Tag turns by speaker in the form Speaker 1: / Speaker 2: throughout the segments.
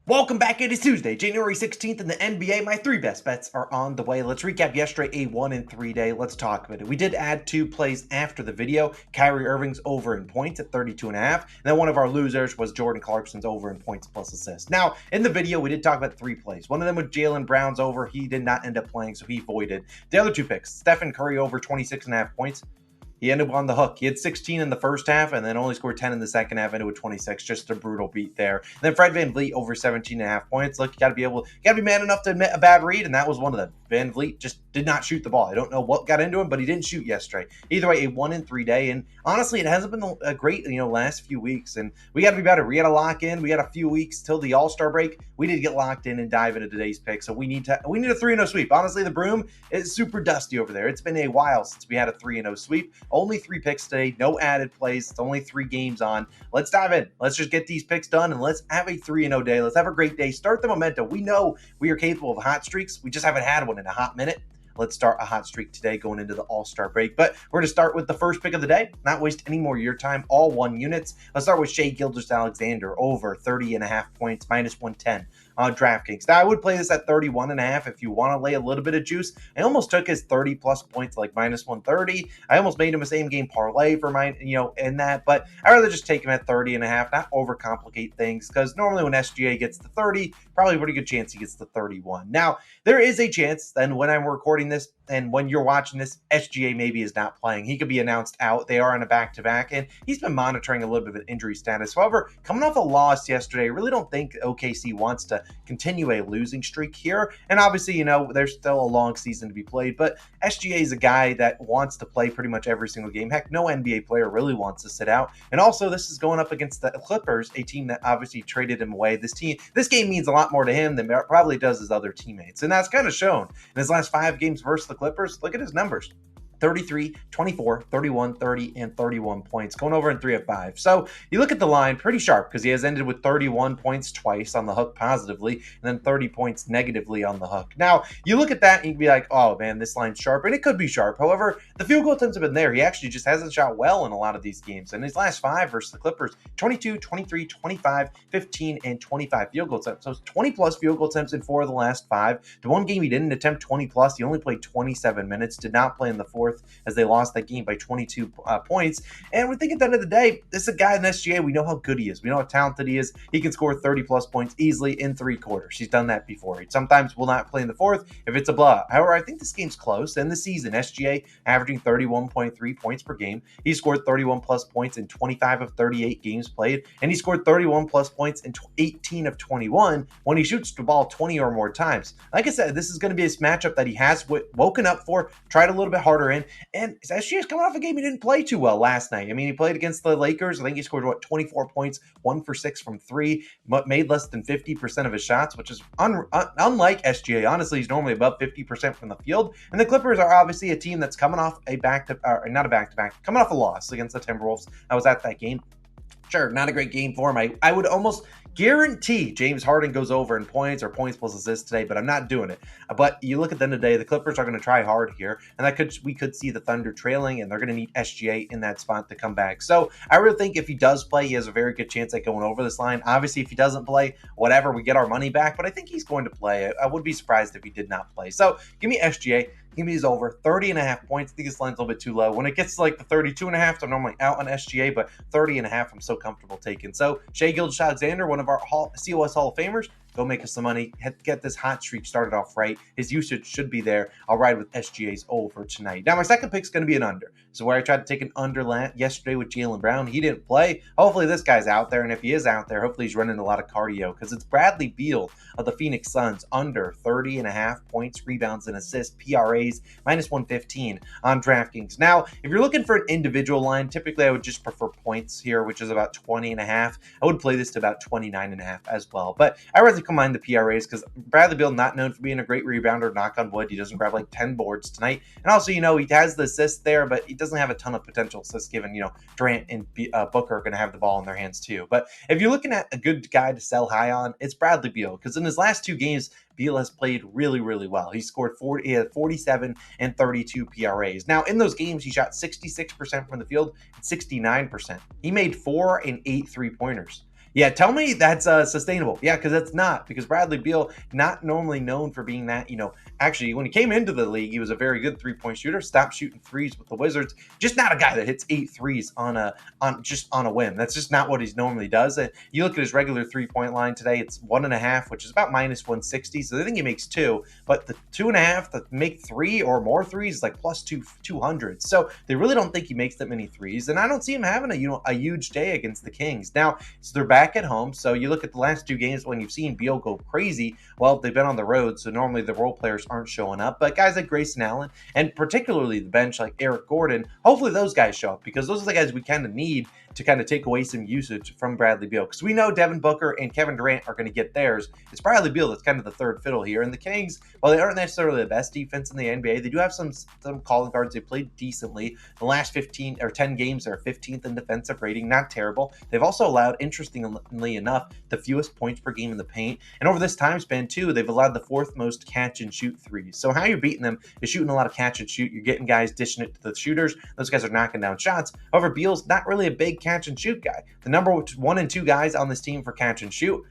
Speaker 1: Welcome back. It is Tuesday, January 16th in the NBA. My three best bets are on the way. Let's recap yesterday, a 1-3 day. Let's talk about it. We did add two plays after the video. Kyrie Irving's over in points at 32.5. And then one of our losers was Jordan Clarkson's over in points plus assists. Now, in the video, we did talk about three plays. One of them was Jaylen Brown's over. He did not end up playing, so he voided. The other two picks, Stephen Curry over 26.5 points. He ended up on the hook. He had 16 in the first half and then only scored 10 in the second half, ended with 26. Just a brutal beat there. And then Fred VanVleet over 17.5 points. Look, you got to be man enough to admit a bad read, and that was one of them. VanVleet just did not shoot the ball. I don't know what got into him, but he didn't shoot yesterday. Either way, a 1-3 day. And honestly, it hasn't been a great, last few weeks. And we got to be better. We got to lock in. We got a few weeks till the All-Star break. We need to get locked in and dive into today's pick. So we need a 3-0 sweep. Honestly, the broom is super dusty over there. It's been a while since we had a 3-0 sweep. Only 3 picks today, no added plays. It's only 3 games on. Let's dive in. Let's just get these picks done and let's have a 3-0 day. Let's have a great day. Start the momentum. We know we are capable of hot streaks. We just haven't had one in a hot minute. Let's start a hot streak today going into the All-Star break. But we're going to start with the first pick of the day. Not waste any more of your time. All 1 units. Let's start with Shai Gilgeous-Alexander over 30.5 points, minus 110 on DraftKings. Now, I would play this at 31.5 if you want to lay a little bit of juice. I almost took his 30-plus points, like minus 130. I almost made him a same-game parlay for mine, in that. But I'd rather just take him at 30.5, not overcomplicate things, because normally when SGA gets to 30, probably a pretty good chance he gets to 31. Now, there is a chance then when I'm recording this and when you're watching this, SGA maybe is not playing. He could be announced out. They are on a back-to-back, and he's been monitoring a little bit of an injury status. However, coming off a loss yesterday, I really don't think OKC wants to continue a losing streak here. And obviously, there's still a long season to be played, but SGA is a guy that wants to play pretty much every single game. Heck, no NBA player really wants to sit out. And also, this is going up against the Clippers, a team that obviously traded him away. This game means a lot more to him than it probably does his other teammates. And that's kind of shown in his last 5 games versus the Clippers. Look at his numbers. 33, 24, 31, 30, and 31 points, going over in 3 of 5. So you look at the line, pretty sharp, because he has ended with 31 points twice on the hook positively, and then 30 points negatively on the hook. Now, you look at that and you can be like, oh man, this line's sharp, and it could be sharp. However, the field goal attempts have been there. He actually just hasn't shot well in a lot of these games. In his last 5 versus the Clippers, 22, 23, 25, 15, and 25 field goal attempts. So it's 20 plus field goal attempts in 4 of the last 5. The one game he didn't attempt 20 plus, he only played 27 minutes, did not play in the 4th, as they lost that game by 22 points. And we think at the end of the day, this is a guy in SGA. We know how good he is. We know how talented he is. He can score 30 plus points easily in 3 quarters. He's done that before. He sometimes will not play in the 4th if it's a blowout. However, I think this game's close. In the season, SGA averaging 31.3 points per game. He scored 31 plus points in 25 of 38 games played, and he scored 31 plus points in 18 of 21 when he shoots the ball 20 or more times. Like I said, this is going to be a matchup that he has woken up for, tried a little bit harder in, and SGA is coming off a game he didn't play too well last night. I mean, he played against the Lakers. I think he scored, 24 points, 1 for 6 from 3, but made less than 50% of his shots, which is unlike SGA. Honestly, he's normally above 50% from the field. And the Clippers are obviously a team that's coming off coming off a loss against the Timberwolves. I was at that game. Sure, not a great game for him. I would almost guarantee James Harden goes over in points or points plus assists today, but I'm not doing it. But you look at the end of the day, the Clippers are going to try hard here, and we could see the Thunder trailing, and they're going to need SGA in that spot to come back. So I really think if he does play, he has a very good chance at going over this line. Obviously, if he doesn't play, whatever, we get our money back, but I think he's going to play. I would be surprised if he did not play. So give me SGA. Give me his over 30.5 points. I think this line's a little bit too low. When it gets to like the 32.5, I'm normally out on SGA, but 30.5, I'm so comfortable taking. So Shai Gilgeous-Alexander, one of our COS Hall of Famers, go make us some money. Get this hot streak started off right. His usage should be there. I'll ride with SGA's over tonight. Now, my second pick is going to be an under. So where I tried to take an under yesterday with Jaylen Brown, he didn't play. Hopefully this guy's out there, and if he is out there, hopefully he's running a lot of cardio, because it's Bradley Beal of the Phoenix Suns, under 30.5 points, rebounds, and assists, PRAs, minus 115 on DraftKings. Now, if you're looking for an individual line, typically I would just prefer points here, which is about 20.5. I would play this to about 29.5 as well. But I rather combine the PRAs, because Bradley Beal, not known for being a great rebounder, knock on wood, he doesn't grab like 10 boards tonight. And also, he has the assist there, but he doesn't have a ton of potential assists, given, Durant and Booker are going to have the ball in their hands too. But if you're looking at a good guy to sell high on, it's Bradley Beal, because in his last 2 games, Beal has played really, really well. He scored 47 and 32 PRAs. Now, in those games, he shot 66% from the field and 69%. He made 4 and 8 3-pointers. Yeah, tell me that's sustainable. Yeah, because it's not. Because Bradley Beal, not normally known for being that, actually, when he came into the league, he was a very good three-point shooter. Stopped shooting threes with the Wizards. Just not a guy that hits 8 threes on a whim. That's just not what he normally does. And you look at his regular three-point line today, it's 1.5, which is about minus 160. So I think he makes 2, but the 2.5 to make 3 or more threes is like plus 200. So they really don't think he makes that many threes, and I don't see him having a huge day against the Kings. Now, so they're back at home. So you look at the last 2 games when you've seen Beal go crazy. Well, they've been on the road, so normally the role players aren't showing up. But guys like Grayson Allen, and particularly the bench like Eric Gordon, hopefully those guys show up, because those are the guys we kind of need to kind of take away some usage from Bradley Beal. Because we know Devin Booker and Kevin Durant are going to get theirs. It's Bradley Beal that's kind of the third fiddle here. And the Kings, while they aren't necessarily the best defense in the NBA, they do have some calling cards. They played decently. The last 15 or 10 games, they're 15th in defensive rating. Not terrible. They've also allowed, interestingly enough, the fewest points per game in the paint. And over this time span, too, they've allowed the 4th most catch and shoot threes. So how you're beating them is shooting a lot of catch and shoot. You're getting guys dishing it to the shooters. Those guys are knocking down shots. However, Beal's not really a big catch and shoot guy. The number 1 and 2 guys on this team for catch and shoot,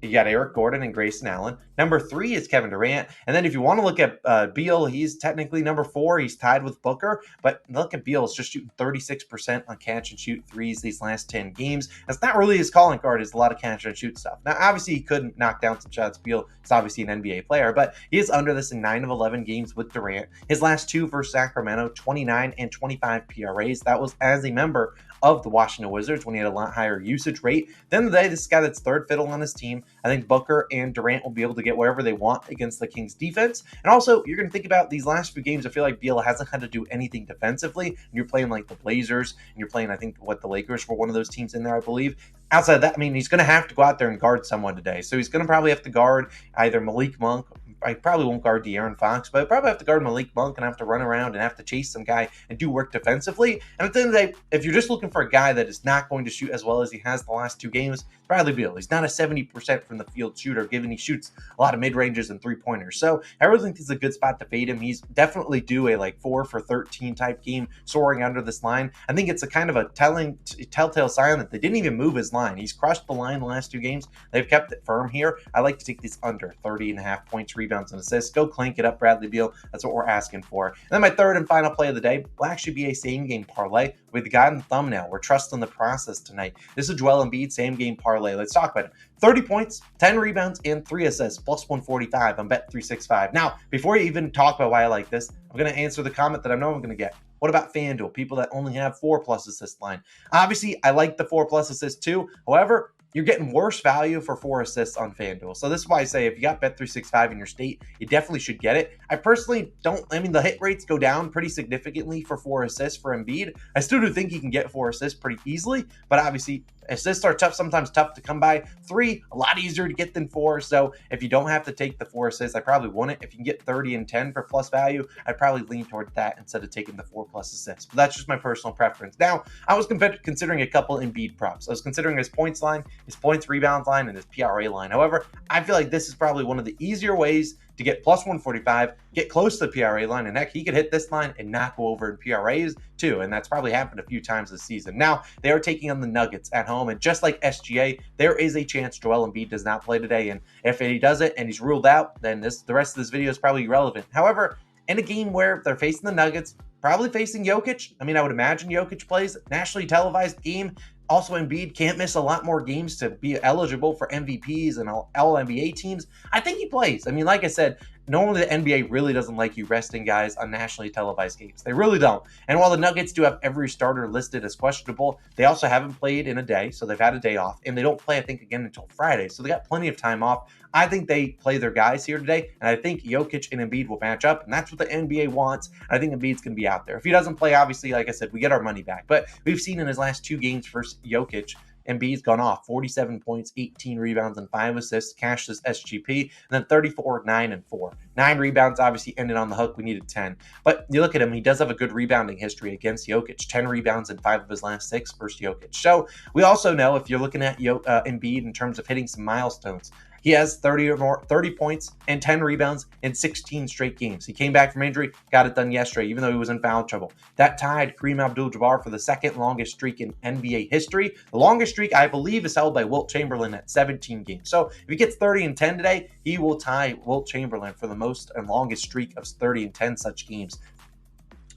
Speaker 1: you got Eric Gordon and Grayson Allen. Number 3 is Kevin Durant. And then if you want to look at Beal, he's technically number 4. He's tied with Booker. But look at Beal. It's just shooting 36% on catch and shoot threes these last 10 games. That's not really his calling card. It's a lot of catch and shoot stuff. Now, obviously, he could knock down some shots. Beal is obviously an NBA player. But he is under this in 9 of 11 games with Durant. His last 2 versus Sacramento, 29 and 25 PRAs. That was as a member of the Washington Wizards when he had a lot higher usage rate. At the end of the day, this guy that's third fiddle on his team. I think Booker and Durant will be able to get wherever they want against the Kings defense. And also, you're going to think about these last few games. I feel like Beal hasn't had to do anything defensively. And you're playing like the Blazers, and you're playing, I think, the Lakers were one of those teams in there, I believe. Outside of that, I mean, he's going to have to go out there and guard someone today. So he's going to probably have to guard either Malik Monk. I probably won't guard De'Aaron Fox, but I probably have to guard Malik Monk and have to run around and have to chase some guy and do work defensively. And at the end of the day, if you're just looking for a guy that is not going to shoot as well as he has the last 2 games, Bradley Beal. He's not a 70% from the field shooter, given he shoots a lot of mid-ranges and three-pointers. So I really think this is a good spot to fade him. He's definitely due a 4 for 13 type game soaring under this line. I think it's a kind of a telltale sign that they didn't even move his line. He's crushed the line the last 2 games. They've kept it firm here. I like to take these under 30.5 points, rebounds, and assists. Go clank it up, Bradley Beal. That's what we're asking for. And then my third and final play of the day will actually be a same-game parlay with the guy in the thumbnail. We're trusting the process tonight. This is Joel Embiid, same-game parlay. Let's talk about it. 30 points, 10 rebounds, and 3 assists, plus 145 on Bet365. Now, before you even talk about why I like this, I'm going to answer the comment that I know I'm going to get. What about FanDuel? People that only have 4+ assist line. Obviously, I like the 4+ assists too. However, you're getting worse value for 4 assists on FanDuel. So this is why I say if you got Bet365 in your state, you definitely should get it. I personally don't, the hit rates go down pretty significantly for 4 assists for Embiid. I still do think he can get 4 assists pretty easily, but obviously assists are sometimes tough to come by. 3, a lot easier to get than 4. So if you don't have to take the 4 assists, I probably wouldn't. If you can get 30 and 10 for plus value, I'd probably lean toward that instead of taking the 4+ assists. But that's just my personal preference. Now, I was considering a couple Embiid props. I was considering his points line, his points rebounds line, and his PRA line. However, I feel like this is probably one of the easier ways to get plus 145, get close to the PRA line, and heck, he could hit this line and not go over in PRAs too, and that's probably happened a few times this season. Now, they are taking on the Nuggets at home, and just like SGA, there is a chance Joel Embiid does not play today, and if he does it and he's ruled out, then the rest of this video is probably irrelevant. However, in a game where they're facing the Nuggets, probably facing Jokic, I would imagine Jokic plays, nationally televised game. Also, Embiid can't miss a lot more games to be eligible for MVPs and all NBA teams. I think he plays. Like I said, normally the NBA really doesn't like you resting guys on nationally televised games. They really don't. And while the Nuggets do have every starter listed as questionable, they also haven't played in a day, so they've had a day off. And they don't play, I think, again until Friday. So they got plenty of time off. I think they play their guys here today, and I think Jokic and Embiid will match up, and that's what the NBA wants. I think Embiid's going to be out there. If he doesn't play, obviously, like I said, we get our money back. But we've seen in his last 2 games versus Jokic, Embiid's gone off 47 points, 18 rebounds, and 5 assists, cashed his SGP, and then 34, 9, and 4. 9 rebounds obviously ended on the hook. We needed 10. But you look at him, he does have a good rebounding history against Jokic. 10 rebounds in 5 of his last 6 versus Jokic. So we also know if you're looking at Embiid in terms of hitting some milestones, He has 30 points and 10 rebounds in 16 straight games. He came back from injury, got it done yesterday, even though he was in foul trouble. That tied Kareem Abdul-Jabbar for the second longest streak in NBA history. The longest streak, I believe, is held by Wilt Chamberlain at 17 games. So if he gets 30 and 10 today, he will tie Wilt Chamberlain for the most and longest streak of 30 and 10 such games.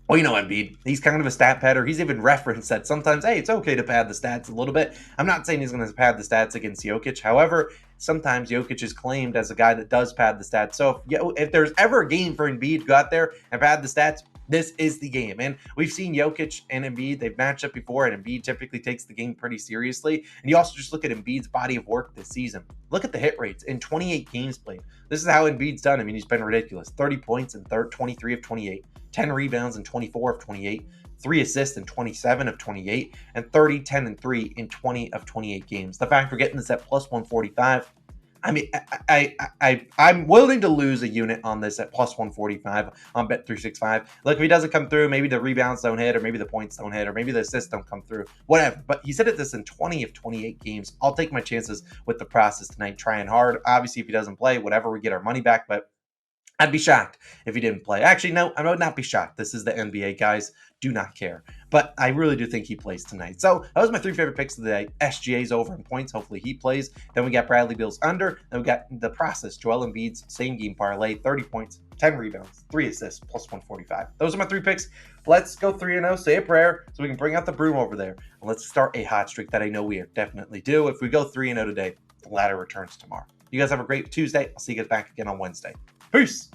Speaker 1: Well, you know Embiid, he's kind of a stat padder. He's even referenced that sometimes, hey, it's okay to pad the stats a little bit. I'm not saying he's going to pad the stats against Jokic. However, sometimes Jokic is claimed as a guy that does pad the stats. So if there's ever a game for Embiid to go out there and pad the stats, this is the game. And we've seen Jokic and Embiid, they've matched up before, and Embiid typically takes the game pretty seriously. And you also just look at Embiid's body of work this season. Look at the hit rates in 28 games played. This is how Embiid's done. I mean, he's been ridiculous. 30 points in 23 of 28. 10 rebounds in 24 of 28, 3 assists in 27 of 28, and 30, 10, and 3 in 20 of 28 games. The fact we're getting this at plus 145, I mean, I'm willing to lose a unit on this at plus 145 on Bet365. Look, if he doesn't come through, maybe the rebounds don't hit, or maybe the points don't hit, or maybe the assists don't come through, whatever. But he said this in 20 of 28 games. I'll take my chances with the process tonight, trying hard. Obviously, if he doesn't play, whatever, we get our money back, but I'd be shocked if he didn't play. Actually, no, I would not be shocked. This is the NBA, guys. Do not care. But I really do think he plays tonight. So that was my 3 favorite picks of the day. SGA's over in points. Hopefully he plays. Then we got Bradley Beal's under. Then we got the process. Joel Embiid's same game parlay. 30 points, 10 rebounds, 3 assists, plus 145. Those are my 3 picks. Let's go 3-0. Say a prayer so we can bring out the broom over there. And let's start a hot streak that I know we definitely do. If we go 3-0 today, the ladder returns tomorrow. You guys have a great Tuesday. I'll see you guys back again on Wednesday. Peace.